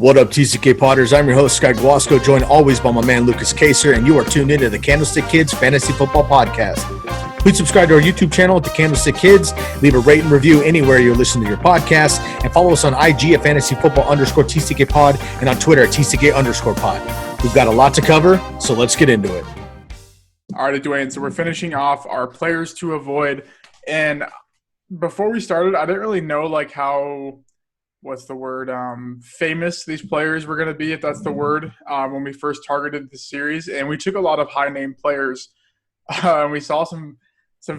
What up, TCK Potters? I'm your host, Sky Guasco, joined always by my man, Lucas Kaser, and you are tuned into the Candlestick Kids Fantasy Football Podcast. Please subscribe to our YouTube channel at the Candlestick Kids, leave a rate and review anywhere you're listening to your podcast, and follow us on IG at fantasyfootball_TCK Pod and on Twitter at TCK_pod. We've got a lot to cover, so let's get into it. All right, Dwayne, so we're finishing off our players to avoid, and before we started, I didn't really know how famous these players were going to be, if that's the word, when we first targeted the series. And we took a lot of high-name players, and we saw some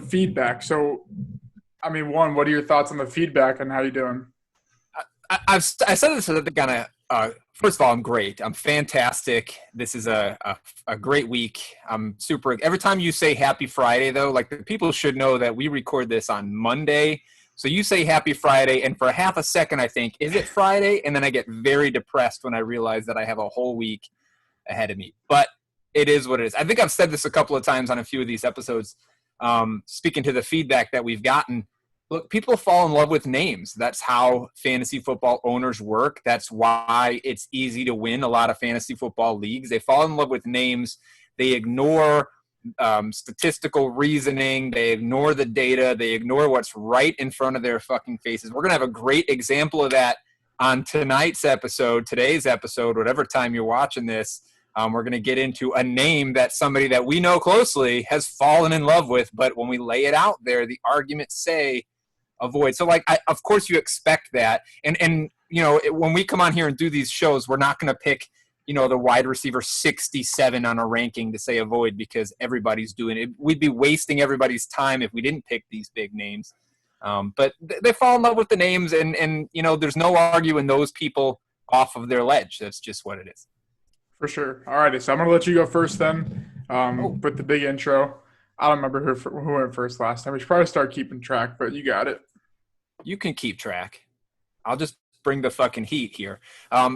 feedback. So, I mean, one, what are your thoughts on the feedback and how you doing? I said this at the kind of first of all, I'm great. I'm fantastic. This is a great week. I'm super. Every time you say Happy Friday, though, the people should know that we record this on Monday. So you say Happy Friday, and for a half a second I think, is it Friday? And then I get very depressed when I realize that I have a whole week ahead of me. But it is what it is. I think I've said this a couple of times on a few of these episodes, speaking to the feedback that we've gotten. Look, people fall in love with names. That's how fantasy football owners work. That's why it's easy to win a lot of fantasy football leagues. They fall in love with names. They ignore statistical reasoning. They ignore the data. They ignore what's right in front of their fucking faces. We're going to have a great example of that on today's episode, whatever time you're watching this. We're going to get into a name that somebody that we know closely has fallen in love with, but when we lay it out there, the arguments say avoid. So, of course you expect that. And when we come on here and do these shows, we're not going to pick the wide receiver 67 on a ranking to say avoid because everybody's doing it. We'd be wasting everybody's time if we didn't pick these big names. But they fall in love with the names, and there's no arguing those people off of their ledge. That's just what it is. For sure. All righty, so I'm going to let you go first then with the big intro. I don't remember who went first last time. We should probably start keeping track, but you got it. You can keep track. I'll just bring the fucking heat here.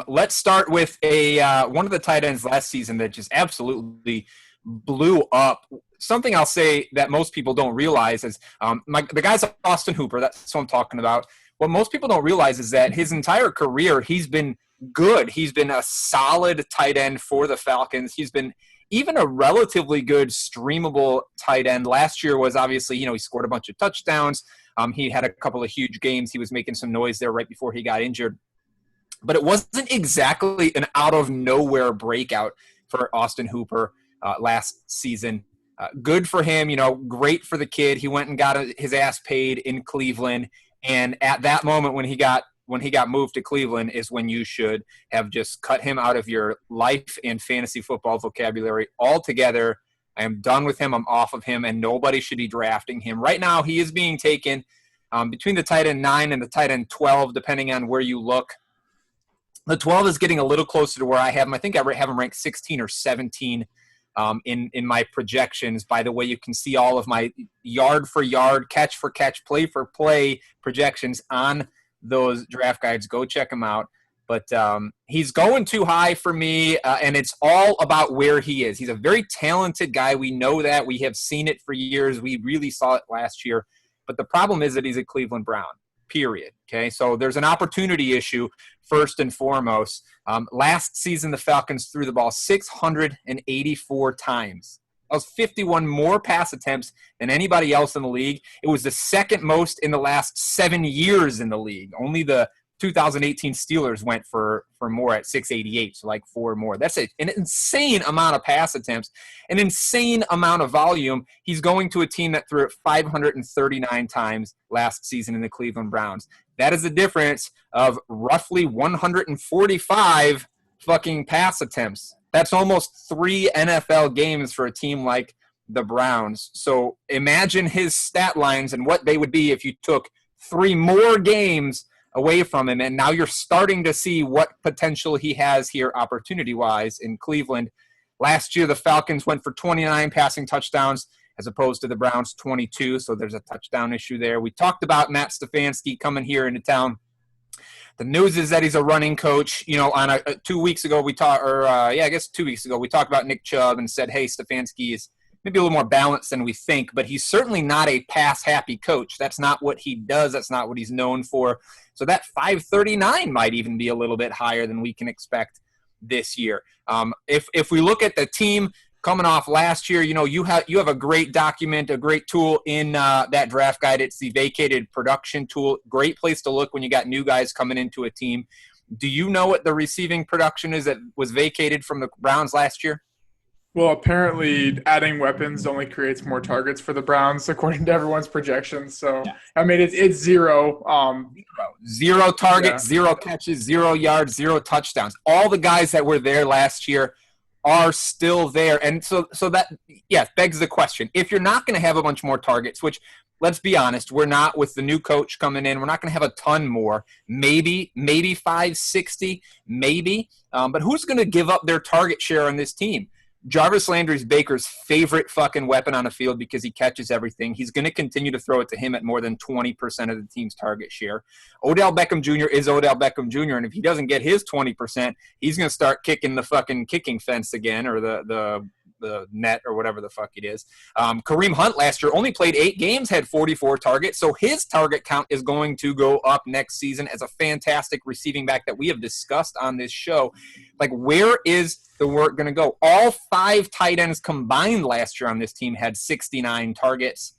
Let's start with one of the tight ends last season that just absolutely blew up. Something I'll say that most people don't realize is the guy's Austin Hooper. That's what I'm talking about. What most people don't realize is that his entire career he's been good. He's been a solid tight end for the Falcons. He's been even a relatively good streamable tight end. Last year was obviously, he scored a bunch of touchdowns. He had a couple of huge games. He was making some noise there right before he got injured. But it wasn't exactly an out-of-nowhere breakout for Austin Hooper last season. Good for him, great for the kid. He went and got his ass paid in Cleveland. And at that moment when he got moved to Cleveland is when you should have just cut him out of your life and fantasy football vocabulary altogether. I am done with him. I'm off of him, and nobody should be drafting him. Right now, he is being taken between the tight end 9 and the tight end 12, depending on where you look. The 12 is getting a little closer to where I have him. I think I have him ranked 16 or 17 in my projections. By the way, you can see all of my yard for yard, catch for catch, play for play projections on those draft guides. Go check them out. But he's going too high for me, and it's all about where he is. He's a very talented guy. We know that. We have seen it for years. We really saw it last year. But the problem is that he's a Cleveland Brown, period. Okay, so there's an opportunity issue first and foremost. Last season, the Falcons threw the ball 684 times. That was 51 more pass attempts than anybody else in the league. It was the second most in the last 7 years in the league. Only the 2018 Steelers went for more at 688, so 4 more. That's an insane amount of pass attempts, an insane amount of volume. He's going to a team that threw it 539 times last season in the Cleveland Browns. That is the difference of roughly 145 fucking pass attempts. That's almost 3 NFL games for a team like the Browns. So imagine his stat lines and what they would be if you took 3 more games away from him, and now you're starting to see what potential he has here opportunity-wise in Cleveland. Last year, the Falcons went for 29 passing touchdowns as opposed to the Browns' 22, so there's a touchdown issue there. We talked about Matt Stefanski coming here into town. The news is that he's a running coach. On 2 weeks ago, 2 weeks ago, we talked about Nick Chubb and said, hey, Stefanski is maybe a little more balanced than we think, but he's certainly not a pass-happy coach. That's not what he does. That's not what he's known for. So that 539 might even be a little bit higher than we can expect this year. If we look at the team coming off last year, you have a great document, a great tool in that draft guide. It's the vacated production tool. Great place to look when you got new guys coming into a team. Do you know what the receiving production is that was vacated from the Browns last year? Well, apparently adding weapons only creates more targets for the Browns, according to everyone's projections. So, yeah. I mean, it's zero. Zero targets, zero catches, 0 yards, 0 touchdowns. All the guys that were there last year are still there. And so that, begs the question. If you're not going to have a bunch more targets, which, let's be honest, we're not with the new coach coming in, we're not going to have a ton more. Maybe 560, maybe. But who's going to give up their target share on this team? Jarvis Landry's Baker's favorite fucking weapon on the field because he catches everything. He's going to continue to throw it to him at more than 20% of the team's target share. Odell Beckham Jr. is Odell Beckham Jr., and if he doesn't get his 20%, he's going to start kicking the fucking kicking fence again, or the net, or whatever the fuck it is. Kareem Hunt last year only played 8 games, had 44 targets, so his target count is going to go up next season as a fantastic receiving back that we have discussed on this show. Like, where is the work going to go? All 5 tight ends combined last year on this team had 69 targets.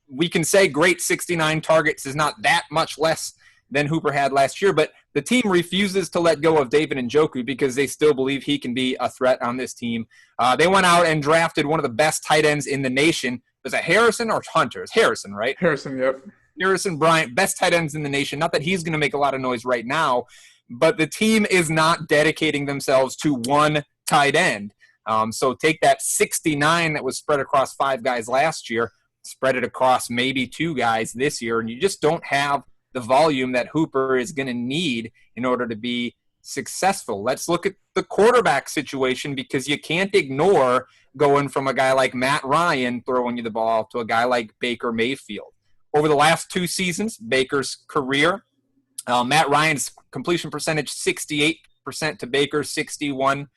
We can say great, 69 targets is not that much less than Hooper had last year, but the team refuses to let go of David Njoku because they still believe he can be a threat on this team. They went out and drafted one of the best tight ends in the nation. Was it Harrison or Hunter? It's Harrison, right? Harrison, yep. Harrison Bryant, best tight ends in the nation. Not that he's going to make a lot of noise right now, but the team is not dedicating themselves to one tight end. So take that 69 that was spread across 5 guys last year, spread it across maybe 2 guys this year, and you just don't have the volume that Hooper is going to need in order to be successful. Let's look at the quarterback situation, because you can't ignore going from a guy like Matt Ryan throwing you the ball to a guy like Baker Mayfield. Over the last 2 seasons, Baker's career, Matt Ryan's completion percentage, 68% to Baker, 61.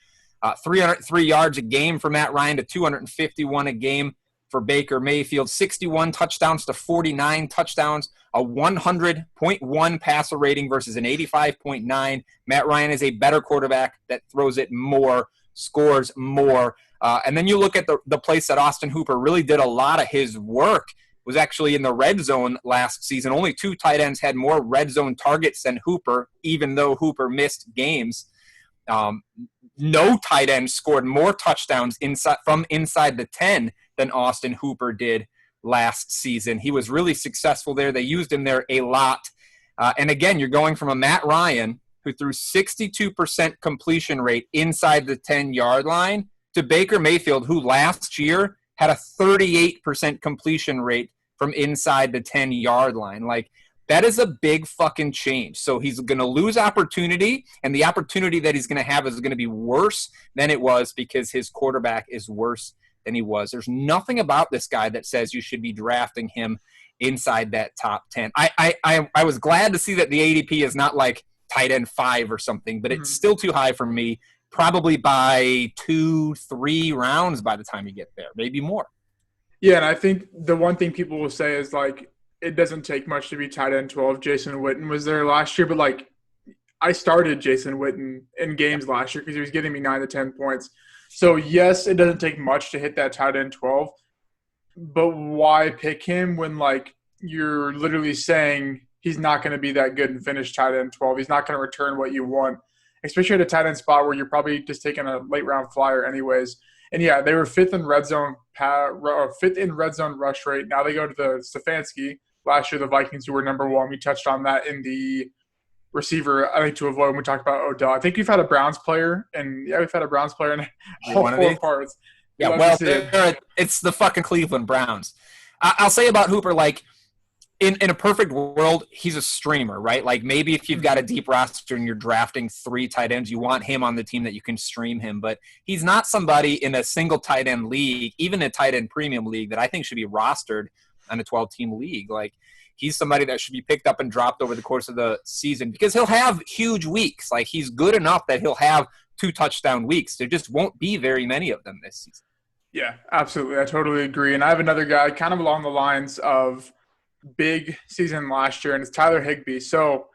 303 yards a game for Matt Ryan to 251 a game for Baker Mayfield. 61 touchdowns to 49 touchdowns. A 100.1 passer rating versus an 85.9. Matt Ryan is a better quarterback that throws it more, scores more. And then you look at the place that Austin Hooper really did a lot of his work was actually in the red zone last season. Only 2 tight ends had more red zone targets than Hooper, even though Hooper missed games. No tight end scored more touchdowns from inside the 10 than Austin Hooper did last season. He was really successful there. They used him there a lot. And again, you're going from a Matt Ryan who threw 62% completion rate inside the 10-yard line to Baker Mayfield, who last year had a 38% completion rate from inside the 10-yard line. Like, that is a big fucking change. So he's going to lose opportunity, and the opportunity that he's going to have is going to be worse than it was because his quarterback is worse than he was. There's nothing about this guy that says you should be drafting him inside that top 10. I was glad to see that the ADP is not like tight end 5 or something, but it's still too high for me, probably by 2-3 rounds by the time you get there, maybe more. Yeah, and I think the one thing people will say is, like, it doesn't take much to be tight end 12. Jason Witten was there last year, but, like, I started Jason Witten in games last year because he was getting me 9 to 10 points. So, yes, it doesn't take much to hit that tight end 12, but why pick him when, like, you're literally saying he's not going to be that good and finish tight end 12? He's not going to return what you want, especially at a tight end spot where you're probably just taking a late-round flyer anyways. And, yeah, they were 5th in red zone rush rate. Now they go to the Stefanski. Last year, the Vikings, who were number 1. We touched on that in the receiver, I think, to avoid when we talked about Odell. I think we've had a Browns player, and, yeah, we've had a Browns player in all 4 parts. Yeah, well, it's the fucking Cleveland Browns. I'll say about Hooper, like, in a perfect world, he's a streamer, right? Like, maybe if you've got a deep roster and you're drafting 3 tight ends, you want him on the team that you can stream him. But he's not somebody in a single tight end league, even a tight end premium league, that I think should be rostered on a 12-team league. Like, he's somebody that should be picked up and dropped over the course of the season because he'll have huge weeks. Like, he's good enough that he'll have 2 touchdown weeks. There just won't be very many of them this season. Yeah, absolutely. I totally agree. And I have another guy kind of along the lines of big season last year, and it's Tyler Higbee. So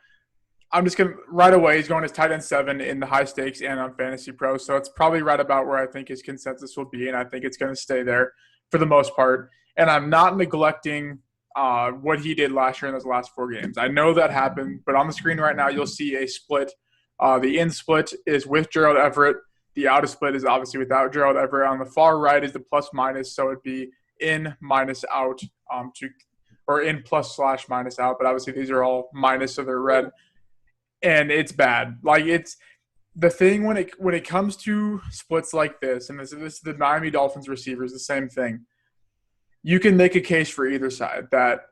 I'm just going to right away, he's going as tight end 7 in the high stakes and on Fantasy Pro. So it's probably right about where I think his consensus will be. And I think it's going to stay there for the most part. And I'm not neglecting what he did last year in those last 4 games. I know that happened, but on the screen right now, you'll see a split. The in split is with Gerald Everett. The out split is obviously without Gerald Everett. On the far right is the plus minus, so it'd be in minus out or in plus / minus out. But obviously these are all minus, so they're red, and it's bad. Like it's the thing when it comes to splits like this, and this is the Miami Dolphins receivers, the same thing. You can make a case for either side that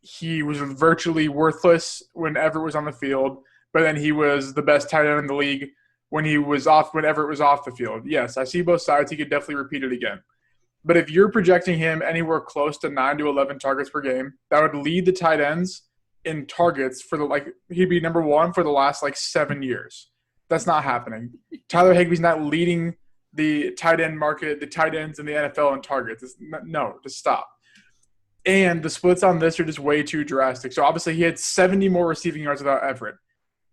he was virtually worthless when Everett was on the field, but then he was the best tight end in the league whenever it was off the field. Yes, I see both sides. He could definitely repeat it again. But if you're projecting him anywhere close to 9 to 11 targets per game, that would lead the tight ends in targets he'd be number 1 for the last 7 years. That's not happening. Tyler Higbee's not leading the tight end market, the tight ends in the NFL in targets. Just stop. And the splits on this are just way too drastic. So obviously he had 70 more receiving yards without Everett.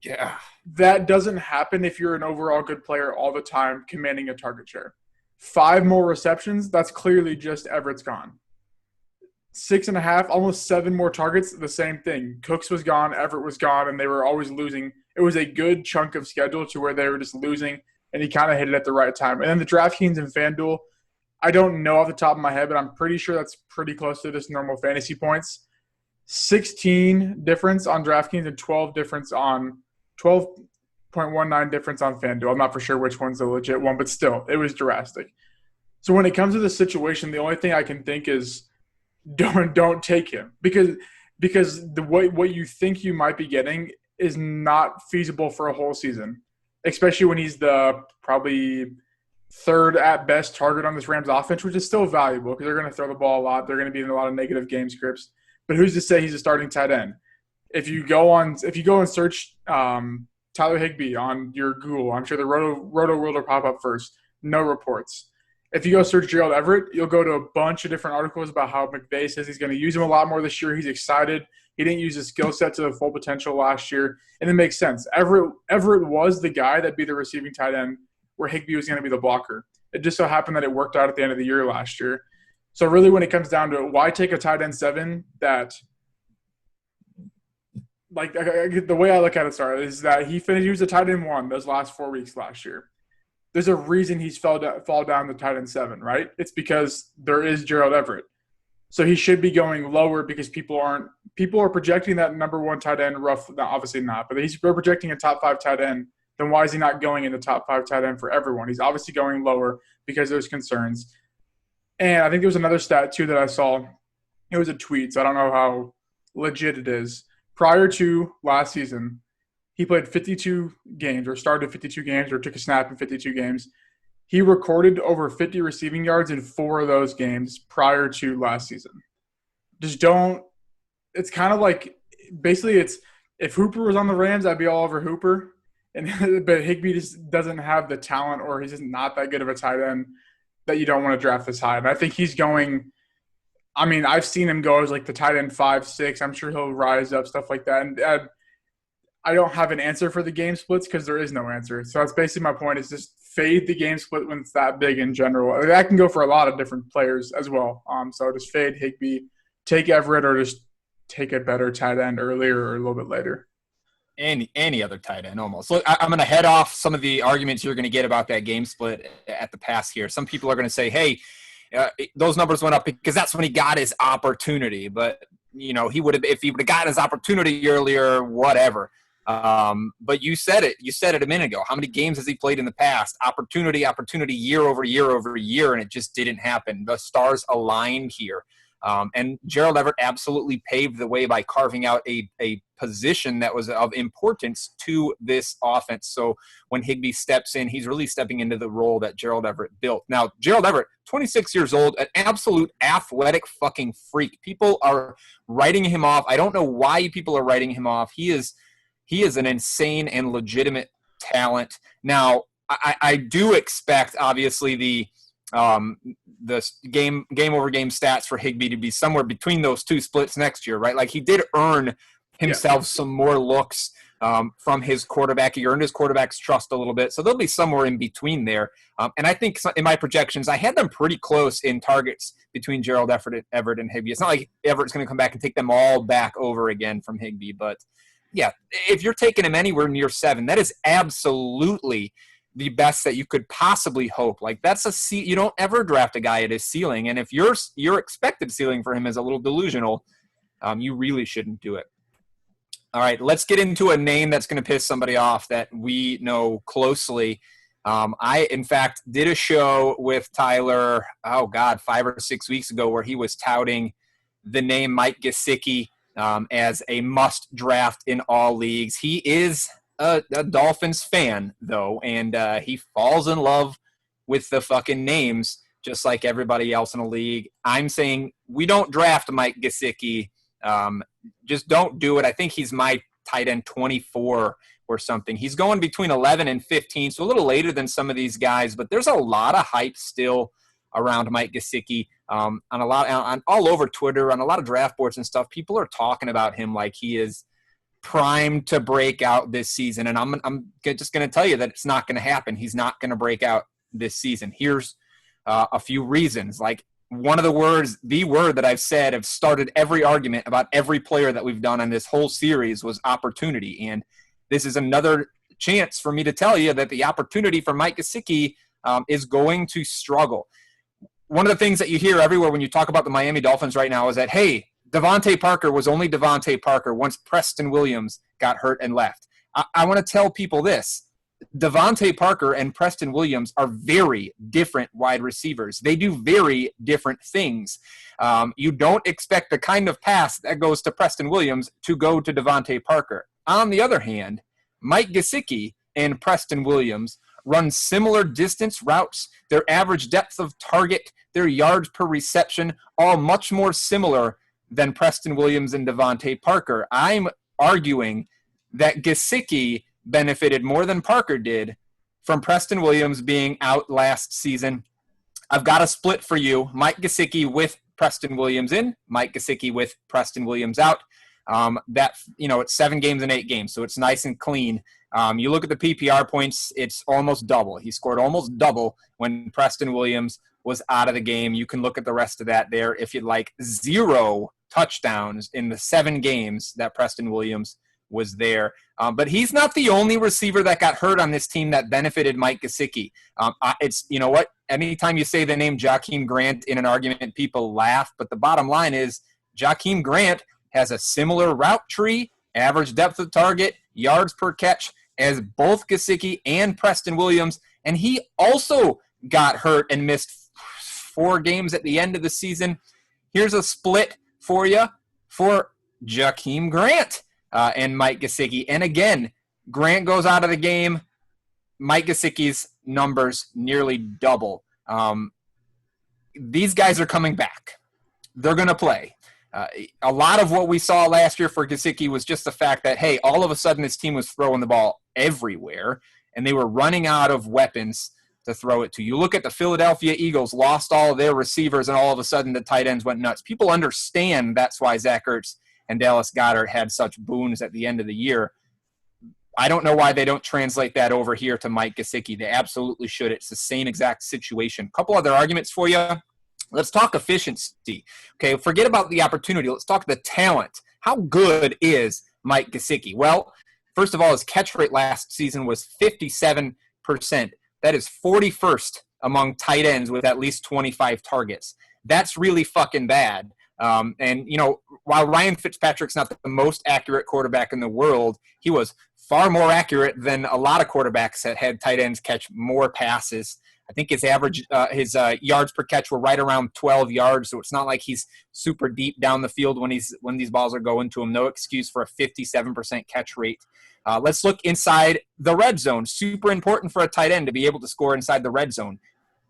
Yeah. That doesn't happen if you're an overall good player all the time commanding a target share. 5 more receptions, that's clearly just Everett's gone. 6.5, almost 7 more targets, the same thing. Cooks was gone, Everett was gone, and they were always losing. It was a good chunk of schedule to where they were just losing, and he kind of hit it at the right time. And then the DraftKings and FanDuel, I don't know off the top of my head, but I'm pretty sure that's pretty close to just normal fantasy points. 16 difference on DraftKings and 12.19 difference on FanDuel. I'm not for sure which one's the legit one, but still, it was drastic. So when it comes to this situation, the only thing I can think is don't take him because what you think you might be getting is not feasible for a whole season, especially when he's the probably third at best target on this Rams offense, which is still valuable because they're going to throw the ball a lot. They're going to be in a lot of negative game scripts. But who's to say he's a starting tight end? If you go and search Tyler Higbee on your Google, I'm sure the Roto World will pop up first. No reports. If you go search Gerald Everett, you'll go to a bunch of different articles about how McVay says he's going to use him a lot more this year. He's excited. He didn't use his skill set to the full potential last year, and it makes sense. Everett was the guy that'd be the receiving tight end where Higbee was going to be the blocker. It just so happened that it worked out at the end of the year last year. So really when it comes down to it, why take a tight end 7 that – the way I look at it, is that he was a tight end 1 those last 4 weeks last year. There's a reason he's fall down to tight end 7, right? It's because there is Gerald Everett. So he should be going lower because people are projecting that number 1 tight end obviously not, but they're projecting a top 5 tight end. Then why is he not going in the top 5 tight end for everyone? He's obviously going lower because there's concerns. And I think there was another stat too that I saw. It was a tweet, so I don't know how legit it is. Prior to last season, he played 52 games or started 52 games or took a snap in 52 games. He recorded over 50 receiving yards in 4 of those games prior to last season. It's kind of like basically it's if Hooper was on the Rams, I'd be all over Hooper. But Higbee just doesn't have the talent or he's just not that good of a tight end that you don't want to draft this high. And I think he's going – I mean, I've seen him go as the tight end 5, 6. I'm sure he'll rise up, stuff like that. And I don't have an answer for the game splits because there is no answer. So that's basically my point is just fade the game split when it's that big in general. I mean, that can go for a lot of different players as well. So just fade Higbee, take Everett, or just take a better tight end earlier or a little bit later. Any other tight end almost. Look, I'm going to head off some of the arguments you're going to get about that game split at the pass here. Some people are going to say, hey, those numbers went up because that's when he got his opportunity. But, he would have – if he would have gotten his opportunity earlier, whatever. But you said it. You said it a minute ago. How many games has he played in the past? Opportunity, year over year, and it just didn't happen. The stars aligned here. And Gerald Everett absolutely paved the way by carving out a position that was of importance to this offense. So when Higbee steps in, he's really stepping into the role that Gerald Everett built. Now, Gerald Everett, 26 years old, an absolute athletic fucking freak. People are writing him off. I don't know why people are writing him off. He is an insane and legitimate talent. Now, I do expect, obviously, the the game over game stats for Higbee to be somewhere between those two splits next year, right? Like he did earn himself some more looks from his quarterback. He earned his quarterback's trust a little bit. So they'll be somewhere in between there. And I think in my projections, I had them pretty close in targets between Gerald Everett and Higbee. It's not like Everett's going to come back and take them all back over again from Higbee. But, yeah, if you're taking him anywhere near 7, that is absolutely the best that you could possibly hope. Like that's you don't ever draft a guy at his ceiling. And if your expected ceiling for him is a little delusional, you really shouldn't do it. All right, let's get into a name that's going to piss somebody off that we know closely. I, in fact, did a show with Tyler, 5 or 6 weeks ago where he was touting the name Mike Gesicki as a must draft in all leagues. He is a Dolphins fan, though, and he falls in love with the fucking names just like everybody else in the league. I'm saying we don't draft Mike Gesicki. Just don't do it. I think he's my tight end 24 or something. He's going between 11 and 15, so a little later than some of these guys, but there's a lot of hype still around Mike Gesicki on all over Twitter, on a lot of draft boards and stuff. People are talking about him like he is primed to break out this season, and I'm just going to tell you that it's not going to happen. He's not going to break out this season. Here's a few reasons. Like, one of the word that I've said, have started every argument about every player that we've done on this whole series, was opportunity. And this is another chance for me to tell you that the opportunity for Mike Gesicki is going to struggle. One of the things that you hear everywhere when you talk about the Miami Dolphins right now is that, hey, Devontae Parker was only Devontae Parker once Preston Williams got hurt and left. I want to tell people this. Devontae Parker and Preston Williams are very different wide receivers. They do very different things. You don't expect the kind of pass that goes to Preston Williams to go to Devontae Parker. On the other hand, Mike Gesicki and Preston Williams run similar distance routes. Their average depth of target, their yards per reception, all much more similar than Preston Williams and Devontae Parker. I'm arguing that Gesicki benefited more than Parker did from Preston Williams being out last season. I've got a split for you. Mike Gesicki with Preston Williams in, Mike Gesicki with Preston Williams out. It's 7 games and 8 games, so it's nice and clean. You look at the PPR points, it's almost double. He scored almost double when Preston Williams was out of the game. You can look at the rest of that there if you'd like. 0 touchdowns in the 7 games that Preston Williams was there. But he's not the only receiver that got hurt on this team that benefited Mike Gesicki. It's, you know what? Anytime you say the name Jakeem Grant in an argument, people laugh. But the bottom line is Jakeem Grant has a similar route tree, average depth of target, yards per catch as both Gesicki and Preston Williams. And he also got hurt and missed 4 games at the end of the season. Here's a split for you for Jakeem Grant and Mike Gesicki. And again, Grant goes out of the game. Mike Gesicki's numbers nearly double. These guys are coming back. They're going to play. A lot of what we saw last year for Gesicki was just the fact that, hey, all of a sudden this team was throwing the ball everywhere, and they were running out of weapons to throw it to. You look at the Philadelphia Eagles, lost all of their receivers, and all of a sudden the tight ends went nuts. People understand that's why Zach Ertz and Dallas Goedert had such boons at the end of the year. I don't know why they don't translate that over here to Mike Gesicki. They absolutely should. It's the same exact situation. A couple other arguments for you. Let's talk efficiency. Okay, forget about the opportunity. Let's talk the talent. How good is Mike Gesicki? Well, first of all, his catch rate last season was 57%. That is 41st among tight ends with at least 25 targets. That's really fucking bad. And, you know, while Ryan Fitzpatrick's not the most accurate quarterback in the world, he was far more accurate than a lot of quarterbacks that had tight ends catch more passes. I think his average, his yards per catch were right around 12 yards, so it's not like he's super deep down the field when these balls are going to him. No excuse for a 57% catch rate. Let's look inside the red zone. Super important for a tight end to be able to score inside the red zone.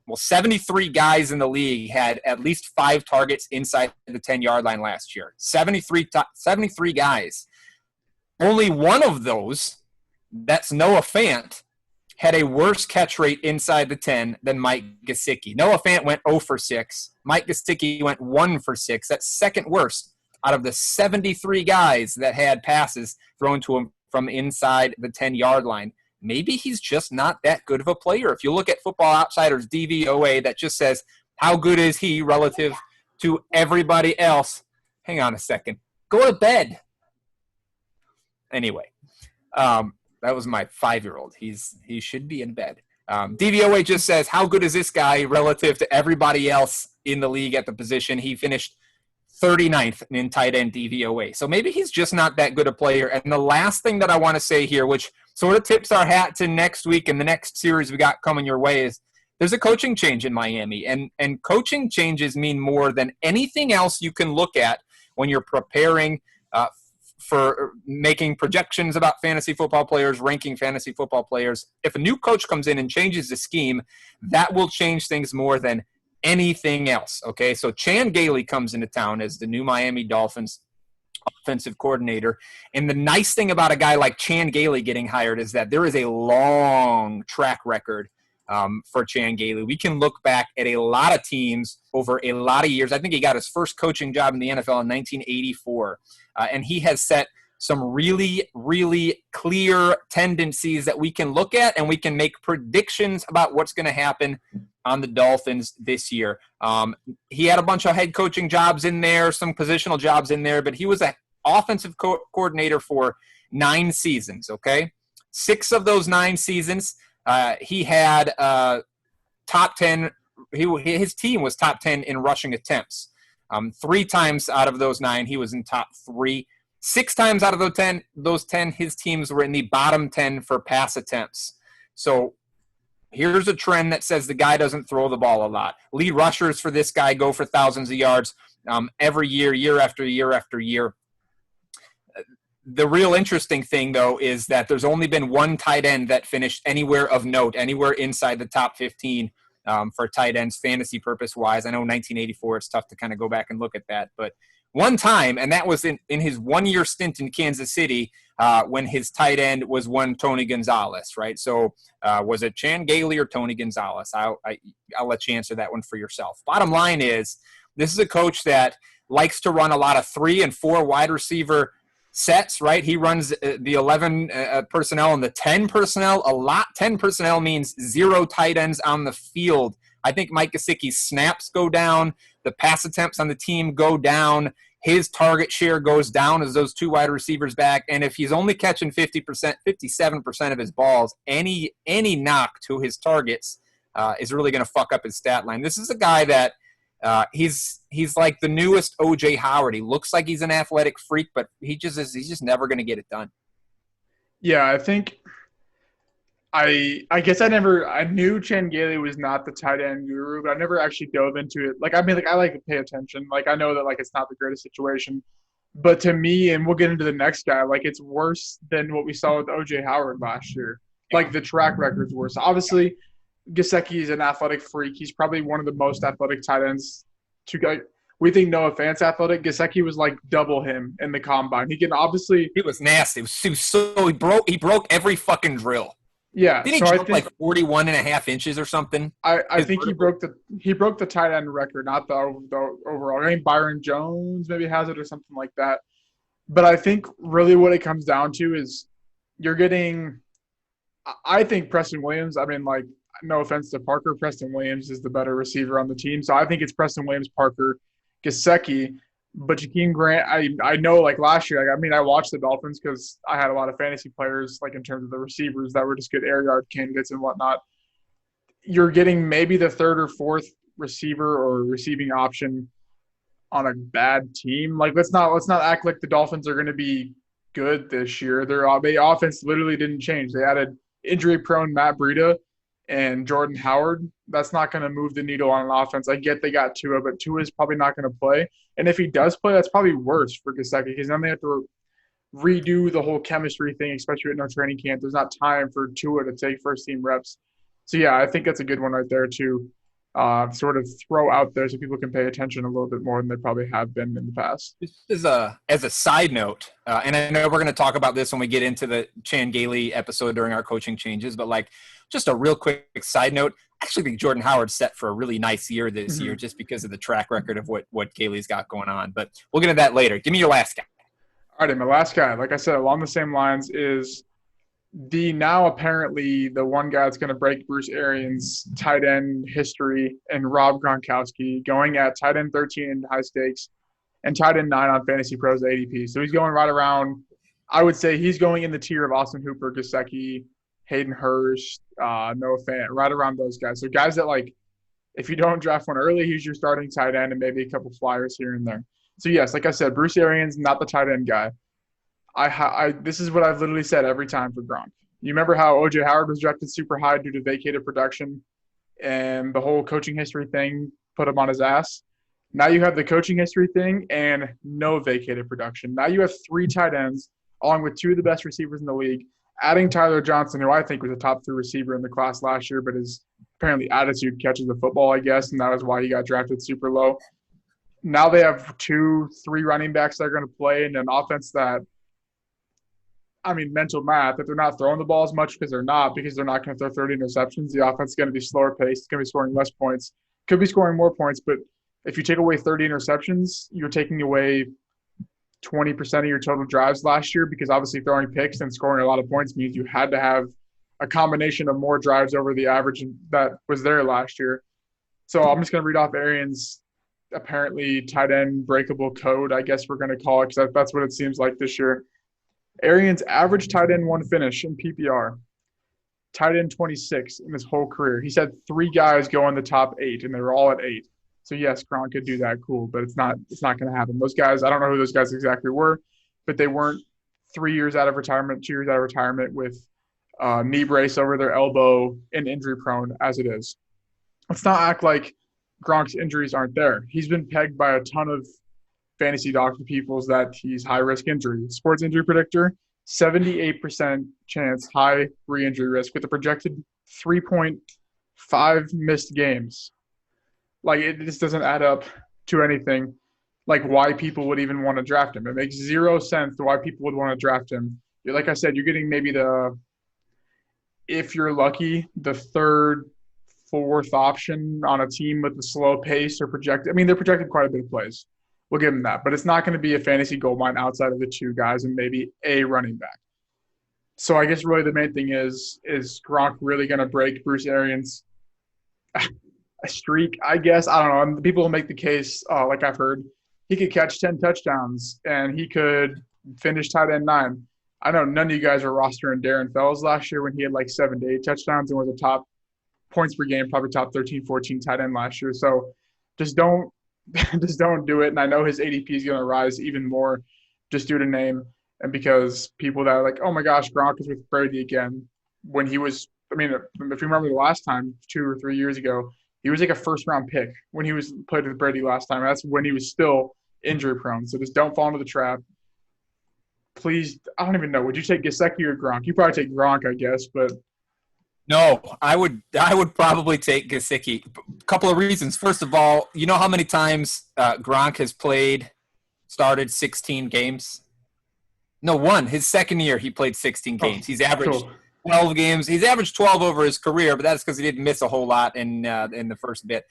Well, 73 guys in the league had at least 5 targets inside the 10-yard line last year. 73 guys. Only one of those, that's Noah Fant, had a worse catch rate inside the 10 than Mike Gesicki. Noah Fant went 0 for 6. Mike Gesicki went 1 for 6. That's second worst out of the 73 guys that had passes thrown to him from inside the 10-yard line. Maybe he's just not that good of a player. If you look at Football Outsiders DVOA, that just says, how good is he relative to everybody else? Hang on a second. Go to bed. Anyway, that was my 5-year-old. He should be in bed. DVOA just says, how good is this guy relative to everybody else in the league at the position? He finished 39th in tight end DVOA. So maybe he's just not that good a player. And the last thing that I want to say here, which sort of tips our hat to next week and the next series we got coming your way, is there's a coaching change in Miami. And coaching changes mean more than anything else you can look at when you're preparing for making projections about fantasy football players, ranking fantasy football players. If a new coach comes in and changes the scheme, that will change things more than anything else, okay? So Chan Gailey comes into town as the new Miami Dolphins offensive coordinator. And the nice thing about a guy like Chan Gailey getting hired is that there is a long track record for Chan Gailey. We can look back at a lot of teams over a lot of years. I think he got his first coaching job in the NFL in 1984. And he has set some really, really clear tendencies that we can look at, and we can make predictions about what's going to happen on the Dolphins this year. He had a bunch of head coaching jobs in there, some positional jobs in there, but he was an offensive coordinator for 9 seasons, okay? 6 of those 9 seasons, he had top 10. His team was top 10 in rushing attempts. 3 times out of those 9, he was in top 3. 6 times out of those 10, his teams were in the bottom 10 for pass attempts. So here's a trend that says the guy doesn't throw the ball a lot. Lead rushers for this guy go for thousands of yards every year, year after year after year. The real interesting thing, though, is that there's only been one tight end that finished anywhere of note, anywhere inside the top 15 for tight ends fantasy purpose-wise. I know 1984, it's tough to kind of go back and look at that, but one time, and that was in his 1-year stint in Kansas City when his tight end was one Tony Gonzalez, right? So was it Chan Gailey or Tony Gonzalez? I'll let you answer that one for yourself. Bottom line is, this is a coach that likes to run a lot of 3 and 4 wide receiver sets, right? He runs the 11 personnel and the 10 personnel. A lot. 10 personnel means 0 tight ends on the field. I think Mike Gesicki's snaps go down. The pass attempts on the team go down. His target share goes down as those 2 wide receivers back. And if he's only catching 50%, 57% of his balls, any knock to his targets is really going to fuck up his stat line. This is a guy that he's like the newest O.J. Howard. He looks like he's an athletic freak, but he's just never going to get it done. Yeah, I think I guess I knew Chan Gailey was not the tight end guru, but I never actually dove into it. I like to pay attention. I know that it's not the greatest situation, but to me, and we'll get into the next guy, it's worse than what we saw with O.J. Howard last year. The track record's worse. Obviously, Gesicki is an athletic freak. He's probably one of the most athletic tight ends. We think Noah Fant's athletic. Gesicki was double him in the combine. He was nasty. He broke every fucking drill. Yeah. Did he jump 41 and a half inches or something? I think he broke the tight end record, not the overall. I think Byron Jones maybe has it or something like that. But I think really what it comes down to is you're getting – I think Preston Williams – no offense to Parker, Preston Williams is the better receiver on the team. So I think it's Preston Williams, Parker, Gesicki. But Jakeem Grant, I know last year, I watched the Dolphins because I had a lot of fantasy players in terms of the receivers that were just good air yard candidates and whatnot. You're getting maybe the 3rd or 4th receiver or receiving option on a bad team. Let's not act like the Dolphins are going to be good this year. Their offense literally didn't change. They added injury-prone Matt Breida and Jordan Howard. That's not going to move the needle on an offense. I get they got Tua, but Tua is probably not going to play. And if he does play, that's probably worse for Gesicki because then they have to redo the whole chemistry thing, especially with no training camp. There's not time for Tua to take first-team reps. So, yeah, I think that's a good one right there too. sort of throw out there so people can pay attention a little bit more than they probably have been in the past. Just as a side note, and I know we're going to talk about this when we get into the Chan Gailey episode during our coaching changes, but like just a real quick side note, I actually think Jordan Howard's set for a really nice year this year just because of the track record of what Gailey's got going on. But we'll get into that later. Give me your last guy. All right, my last guy, like I said, along the same lines is the now apparently the one guy that's going to break Bruce Arians' tight end history and Rob Gronkowski, going at tight end 13 in high stakes and tight end 9 on Fantasy Pros ADP. So he's going right around, I would say he's going in the tier of Austin Hooper, Gesicki, Hayden Hurst, Noah Fant, right around those guys. So guys that, like, if you don't draft one early, he's your starting tight end and maybe a couple flyers here and there. So yes, like I said, Bruce Arians, not the tight end guy. This is what I've literally said every time for Gronk. You remember how O.J. Howard was drafted super high due to vacated production and the whole coaching history thing put him on his ass? Now you have the coaching history thing and no vacated production. Now you have 3 tight ends along with 2 of the best receivers in the league, adding Tyler Johnson, who I think was a top 3 receiver in the class last year, but his apparently attitude catches the football, I guess, and that was why he got drafted super low. Now they have 2, 3 running backs that are going to play in an offense that, I mean, mental math, if they're not throwing the ball as much because they're not going to throw 30 interceptions, the offense is going to be slower paced. It's going to be scoring less points. Could be scoring more points, but if you take away 30 interceptions, you're taking away 20% of your total drives last year because obviously throwing picks and scoring a lot of points means you had to have a combination of more drives over the average that was there last year. So I'm just going to read off Arians' apparently tight end breakable code, I guess we're going to call it, because that's what it seems like this year. Arians' average tight end 1 finish in PPR, tight end 26 in his whole career. He's had 3 guys go in the top 8, and they were all at 8. So, yes, Gronk could do that, cool, but it's not going to happen. Those guys, I don't know who those guys exactly were, but they weren't 3 years out of retirement, 2 years out of retirement with knee brace over their elbow and injury prone as it is. Let's not act like Gronk's injuries aren't there. He's been pegged by a ton of fantasy doctor peoples that he's high-risk injury. Sports Injury Predictor, 78% chance high re-injury risk with a projected 3.5 missed games. Like, it just doesn't add up to anything, like why people would even want to draft him. It makes 0 sense to why people would want to draft him. Like I said, you're getting maybe if you're lucky, the 3rd, 4th option on a team with a slow pace or projected. I mean, they're projected quite a bit of plays. We'll give him that. But it's not going to be a fantasy gold mine outside of the 2 guys and maybe a running back. So I guess really the main thing is Gronk really going to break Bruce Arians' a streak, I guess? I don't know. And people will make the case, like I've heard, he could catch 10 touchdowns and he could finish tight end 9. I know none of you guys are rostering Darren Fells last year when he had like 7 to 8 touchdowns and was a top points per game, probably top 13, 14 tight end last year. So just don't do it. And I know his ADP is going to rise even more just due to name and because people that are like, oh my gosh, Gronk is with Brady again. When he was, I mean, if you remember the last time, 2 or 3 years ago, he was like a first-round pick when he was played with Brady last time. That's when he was still injury-prone. So just don't fall into the trap. Please, I don't even know. Would you take Gesicki or Gronk? You probably take Gronk, I guess, but No, I would probably take Gesicki. A couple of reasons. First of all, you know how many times Gronk has started 16 games? No, 1. His second year, he played 16 games. He's averaged 12 games. He's averaged 12 over his career, but that's because he didn't miss a whole lot in the first bit.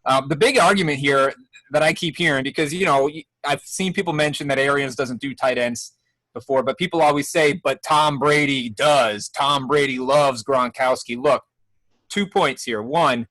The big argument here that I keep hearing, because, you know, I've seen people mention that Arians doesn't do tight ends before, but people always say, but Tom Brady does. Tom Brady loves Gronkowski. Look, 2 points here. 1,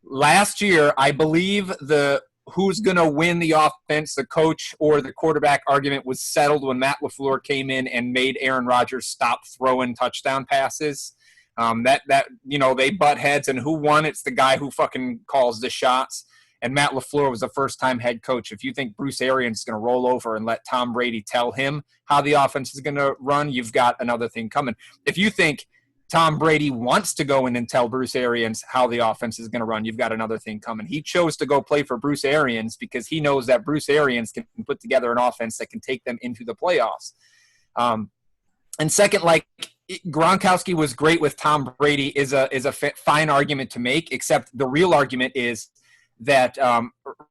last year, I believe the who's going to win the offense, the coach or the quarterback argument was settled when Matt LaFleur came in and made Aaron Rodgers stop throwing touchdown passes. That you know, they butt heads, and who won? It's the guy who fucking calls the shots. And Matt LaFleur was a first-time head coach. If you think Bruce Arians is going to roll over and let Tom Brady tell him how the offense is going to run, you've got another thing coming. If you think Tom Brady wants to go in and tell Bruce Arians how the offense is going to run, you've got another thing coming. He chose to go play for Bruce Arians because he knows that Bruce Arians can put together an offense that can take them into the playoffs. And second, like, Gronkowski was great with Tom Brady is a fine argument to make, except the real argument is that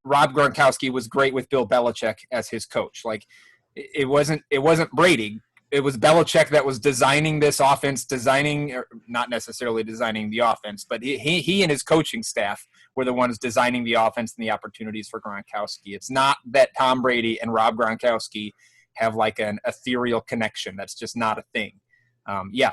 Rob Gronkowski was great with Bill Belichick as his coach. Like it wasn't Brady. It was Belichick that was designing this offense, or not necessarily designing the offense, but he and his coaching staff were the ones designing the offense and the opportunities for Gronkowski. It's not that Tom Brady and Rob Gronkowski have like an ethereal connection. That's just not a thing.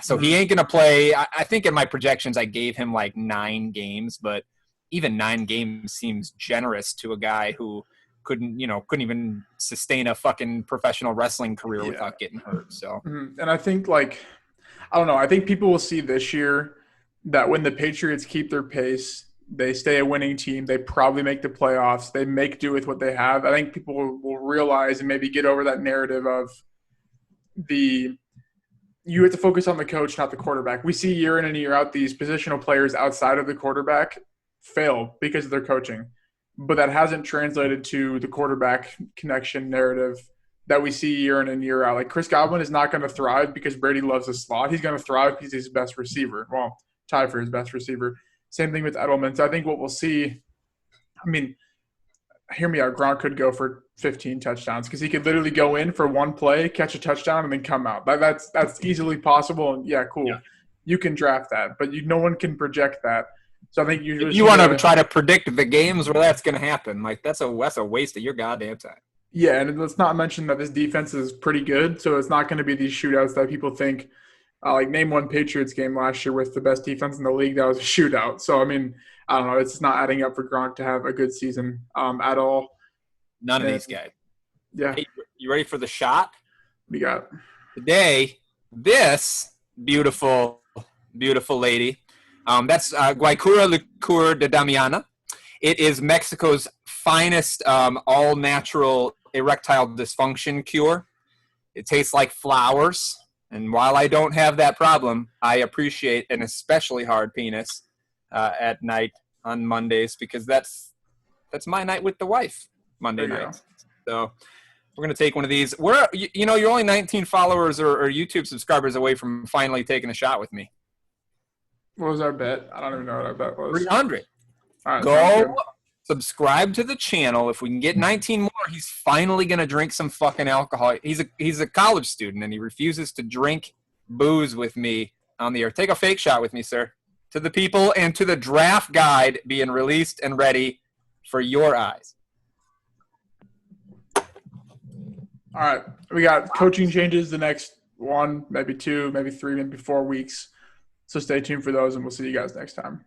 So he ain't going to play. I think in my projections I gave him like 9 games, but even 9 games seems generous to a guy who couldn't even sustain a fucking professional wrestling career without getting hurt. So, and I think I don't know. I think people will see this year that when the Patriots keep their pace, they stay a winning team. They probably make the playoffs. They make do with what they have. I think people will realize and maybe get over that narrative of you have to focus on the coach, not the quarterback. We see year in and year out these positional players outside of the quarterback fail because of their coaching. But that hasn't translated to the quarterback connection narrative that we see year in and year out. Like Chris Godwin is not going to thrive because Brady loves the slot. He's going to thrive because he's his best receiver. Well, tied for his best receiver. Same thing with Edelman. So I think what we'll see, hear me out, Gronk could go for 15 touchdowns because he could literally go in for one play, catch a touchdown, and then come out. That's easily possible. And yeah, cool. Yeah. You can draft that, but no one can project that. So I think you want to try to predict the games where that's going to happen. Like that's a waste of your goddamn time. Yeah, and let's not mention that this defense is pretty good, so it's not going to be these shootouts that people think. Name one Patriots game last year with the best defense in the league that was a shootout. So I don't know. It's not adding up for Gronk to have a good season at all. None of these guys. Yeah. Hey, you ready for the shot? We got today. This beautiful, beautiful lady. That's Guaycura Licor de Damiana. It is Mexico's finest all-natural erectile dysfunction cure. It tastes like flowers. And while I don't have that problem, I appreciate an especially hard penis at night on Mondays because that's my night with the wife, Monday nights. So we're going to take one of these. You're only 19 followers or YouTube subscribers away from finally taking a shot with me. What was our bet? I don't even know what our bet was. 300. All right, go subscribe to the channel. If we can get 19 more, he's finally going to drink some fucking alcohol. He's a college student, and he refuses to drink booze with me on the air. Take a fake shot with me, sir. To the people and to the draft guide being released and ready for your eyes. All right. We got coaching changes the next 1, maybe 2, maybe 3, maybe 4 weeks. So stay tuned for those, and we'll see you guys next time.